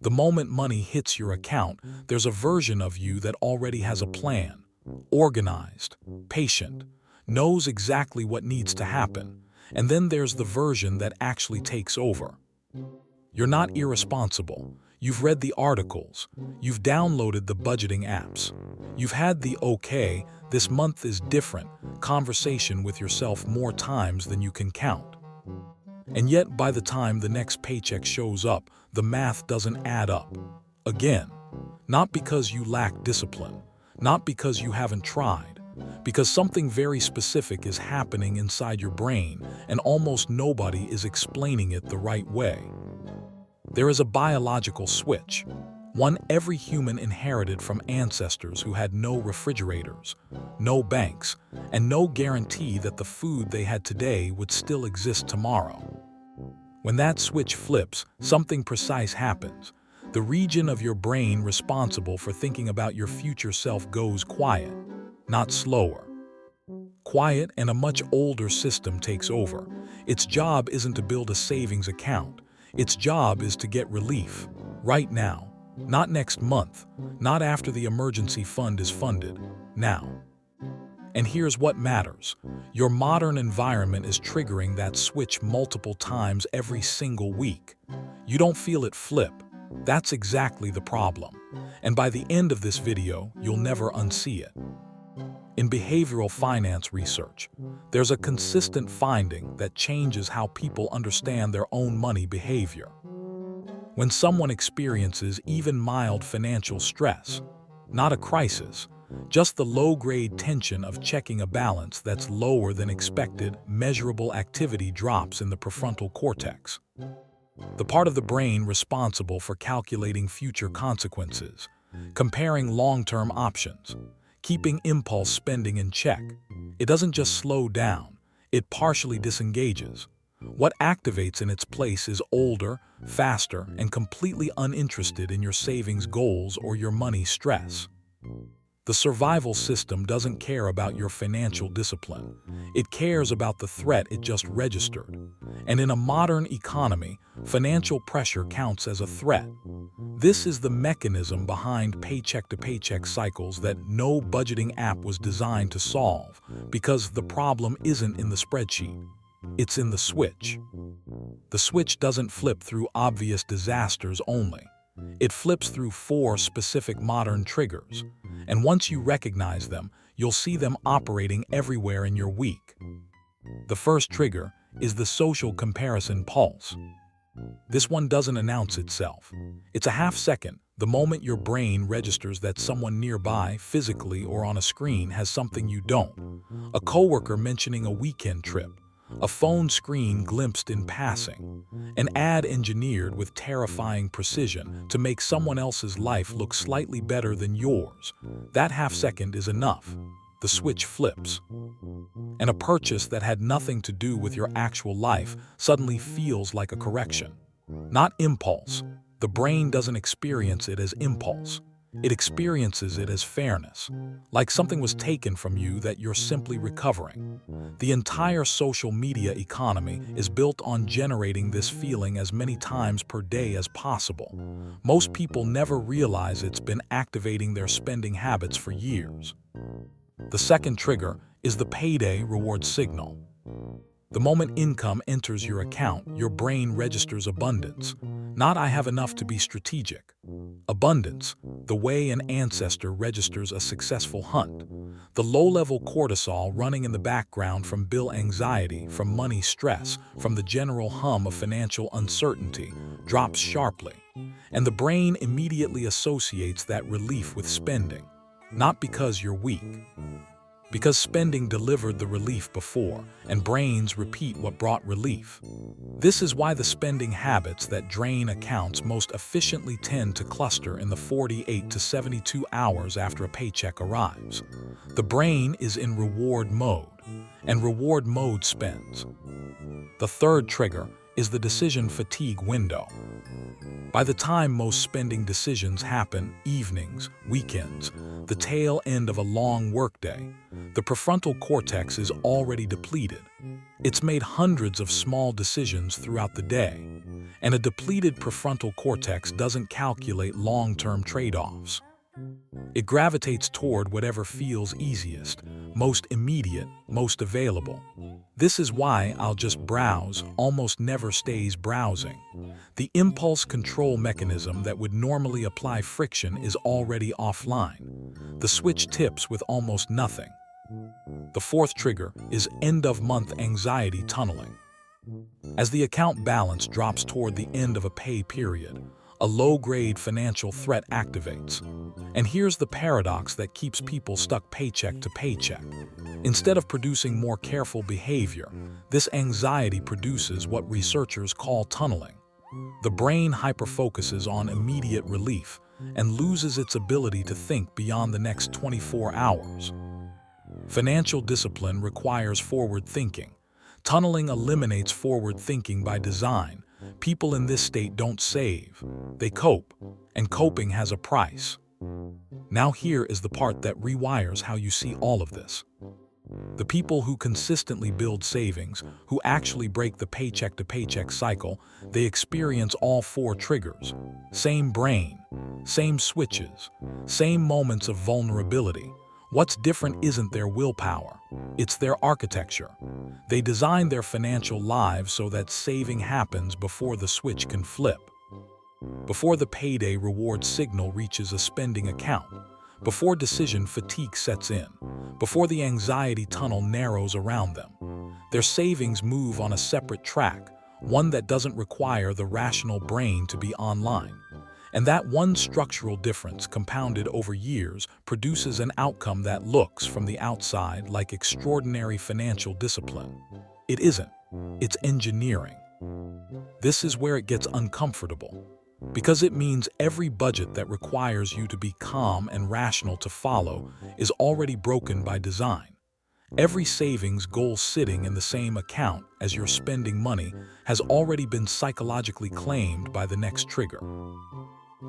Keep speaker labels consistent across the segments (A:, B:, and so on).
A: The moment money hits your account, there's a version of you that already has a plan, organized, patient, knows exactly what needs to happen, and then there's the version that actually takes over. You're not irresponsible. You've read the articles. You've downloaded the budgeting apps. You've had the "okay, this month is different" conversation with yourself more times than you can count. And yet, by the time the next paycheck shows up, the math doesn't add up. Again, not because you lack discipline, not because you haven't tried, because something very specific is happening inside your brain and almost nobody is explaining it the right way. There is a biological switch, one every human inherited from ancestors who had no refrigerators, no banks, and no guarantee that the food they had today would still exist tomorrow. When that switch flips, something precise happens. The region of your brain responsible for thinking about your future self goes quiet, not slower. Quiet, and a much older system takes over. Its job isn't to build a savings account. Its job is to get relief, right now. Not next month, not after the emergency fund is funded, now. And here's what matters. Your modern environment is triggering that switch multiple times every single week. You don't feel it flip. That's exactly the problem. And by the end of this video, you'll never unsee it. In behavioral finance research, there's a consistent finding that changes how people understand their own money behavior. When someone experiences even mild financial stress, not a crisis, just the low-grade tension of checking a balance that's lower than expected, measurable activity drops in the prefrontal cortex, the part of the brain responsible for calculating future consequences, comparing long-term options, keeping impulse spending in check. It doesn't just slow down, it partially disengages. What activates in its place is older, faster, and completely uninterested in your savings goals or your money stress. The survival system doesn't care about your financial discipline. It cares about the threat it just registered. And in a modern economy, financial pressure counts as a threat. This is the mechanism behind paycheck-to-paycheck cycles that no budgeting app was designed to solve, because the problem isn't in the spreadsheet. It's in the switch. The switch doesn't flip through obvious disasters only. It flips through 4 specific modern triggers, and once you recognize them, you'll see them operating everywhere in your week. The first trigger is the social comparison pulse. This one doesn't announce itself. It's a half second, the moment your brain registers that someone nearby, physically or on a screen, has something you don't. A coworker mentioning a weekend trip, a phone screen glimpsed in passing, an ad engineered with terrifying precision to make someone else's life look slightly better than yours. That half second is enough. The switch flips. And a purchase that had nothing to do with your actual life suddenly feels like a correction. Not impulse. The brain doesn't experience it as impulse. It experiences it as fairness, like something was taken from you that you're simply recovering. The entire social media economy is built on generating this feeling as many times per day as possible. Most people never realize it's been activating their spending habits for years. The second trigger is the payday reward signal. The moment income enters your account, your brain registers abundance. Not "I have enough to be strategic." Abundance, the way an ancestor registers a successful hunt. The low-level cortisol running in the background from bill anxiety, from money stress, from the general hum of financial uncertainty, drops sharply. And the brain immediately associates that relief with spending. Not because you're weak, because spending delivered the relief before, and brains repeat what brought relief. This is why the spending habits that drain accounts most efficiently tend to cluster in the 48 to 72 hours after a paycheck arrives. The brain is in reward mode, and reward mode spends. The third trigger is the decision fatigue window. By the time most spending decisions happen, evenings, weekends, the tail end of a long workday, the prefrontal cortex is already depleted. It's made hundreds of small decisions throughout the day. and a depleted prefrontal cortex doesn't calculate long-term trade-offs. It gravitates toward whatever feels easiest, most immediate, most available. This is why "I'll just browse" almost never stays browsing. The impulse control mechanism that would normally apply friction is already offline. The switch tips with almost nothing. The fourth trigger is end-of-month anxiety tunneling. As the account balance drops toward the end of a pay period, a low-grade financial threat activates. And here's the paradox that keeps people stuck paycheck to paycheck. Instead of producing more careful behavior, this anxiety produces what researchers call tunneling. The brain hyperfocuses on immediate relief and loses its ability to think beyond the next 24 hours. Financial discipline requires forward thinking. Tunneling eliminates forward thinking by design. People in this state don't save, they cope, and coping has a price. Now here is the part that rewires how you see all of this. The people who consistently build savings, who actually break the paycheck-to-paycheck cycle, they experience all four triggers. Same brain, same switches, same moments of vulnerability. What's different isn't their willpower, it's their architecture. They design their financial lives so that saving happens before the switch can flip. Before the payday reward signal reaches a spending account, before decision fatigue sets in, before the anxiety tunnel narrows around them. Their savings move on a separate track, one that doesn't require the rational brain to be online. And that one structural difference, compounded over years, produces an outcome that looks, from the outside, like extraordinary financial discipline. It isn't. It's engineering. This is where it gets uncomfortable, because it means every budget that requires you to be calm and rational to follow is already broken by design. Every savings goal sitting in the same account as you're spending money has already been psychologically claimed by the next trigger.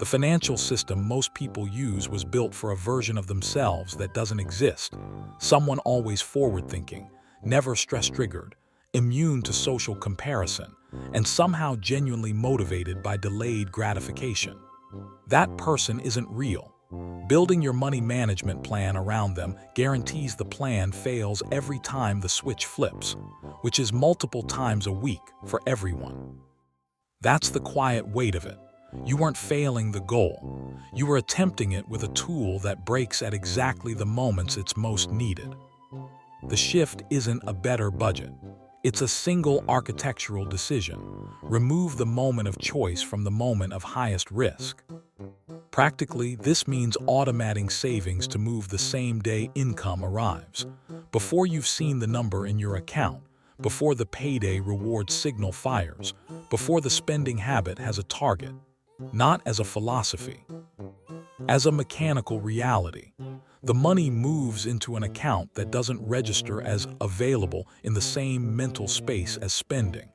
A: The financial system most people use was built for a version of themselves that doesn't exist. Someone always forward-thinking, never stress-triggered, immune to social comparison, and somehow genuinely motivated by delayed gratification. That person isn't real. Building your money management plan around them guarantees the plan fails every time the switch flips, which is multiple times a week for everyone. That's the quiet weight of it. You weren't failing the goal. You were attempting it with a tool that breaks at exactly the moments it's most needed. The shift isn't a better budget. It's a single architectural decision. Remove the moment of choice from the moment of highest risk. Practically, this means automating savings to move the same day income arrives. Before you've seen the number in your account, before the payday reward signal fires, before the spending habit has a target. Not as a philosophy, as a mechanical reality. The money moves into an account that doesn't register as available in the same mental space as spending,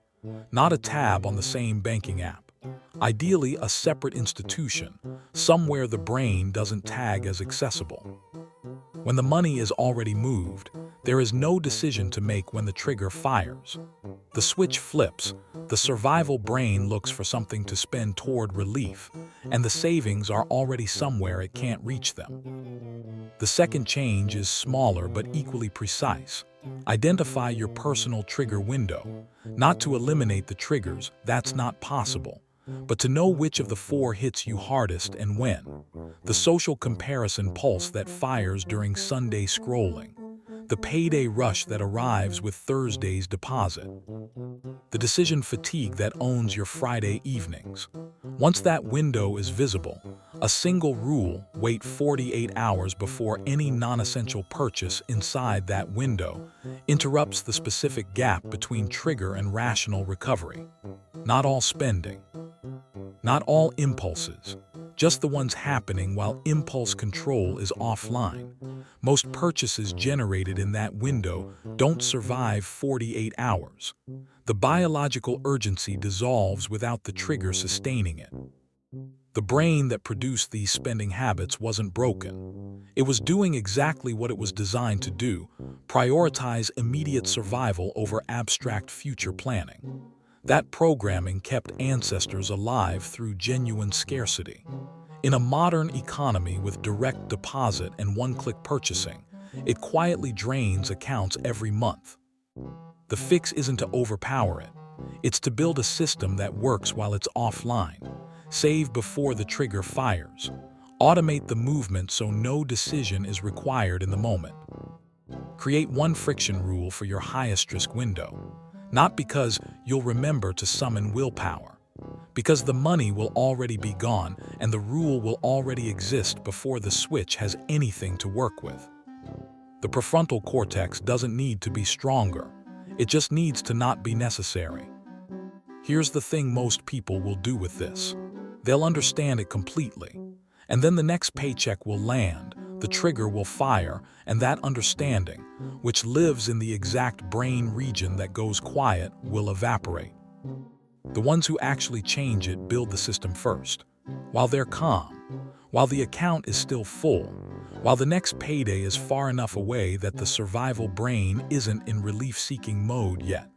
A: not a tab on the same banking app. Ideally, a separate institution, somewhere the brain doesn't tag as accessible. When the money is already moved, there is no decision to make when the trigger fires. The switch flips, the survival brain looks for something to spend toward relief, and the savings are already somewhere it can't reach them. The second change is smaller but equally precise. Identify your personal trigger window. Not to eliminate the triggers, that's not possible, but to know which of the four hits you hardest and when. The social comparison pulse that fires during Sunday scrolling. The payday rush that arrives with Thursday's deposit. The decision fatigue that owns your Friday evenings. Once that window is visible, a single rule: wait 48 hours before any non-essential purchase inside that window interrupts the specific gap between trigger and rational recovery. Not all spending. Not all impulses, just the ones happening while impulse control is offline. Most purchases generated in that window don't survive 48 hours. The biological urgency dissolves without the trigger sustaining it. The brain that produced these spending habits wasn't broken. It was doing exactly what it was designed to do: prioritize immediate survival over abstract future planning. That programming kept ancestors alive through genuine scarcity. In a modern economy with direct deposit and one-click purchasing, it quietly drains accounts every month. The fix isn't to overpower it. It's to build a system that works while it's offline. Save before the trigger fires. Automate the movement so no decision is required in the moment. Create one friction rule for your highest risk window. Not because you'll remember to summon willpower, because the money will already be gone and the rule will already exist before the switch has anything to work with. The prefrontal cortex doesn't need to be stronger. It just needs to not be necessary. Here's the thing most people will do with this. They'll understand it completely. And then the next paycheck will land, the trigger will fire, and that understanding, which lives in the exact brain region that goes quiet, will evaporate. The ones who actually change it build the system first. While they're calm, while the account is still full, while the next payday is far enough away that the survival brain isn't in relief-seeking mode yet.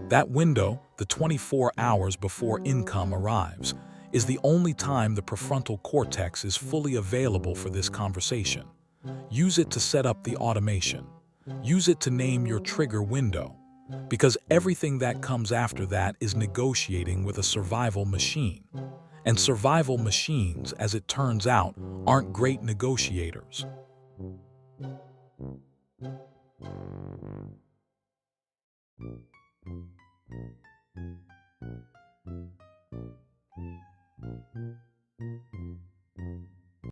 A: That window, the 24 hours before income arrives, is the only time the prefrontal cortex is fully available for this conversation. Use it to set up the automation. Use it to name your trigger window. Because everything that comes after that is negotiating with a survival machine. And survival machines, as it turns out, aren't great negotiators.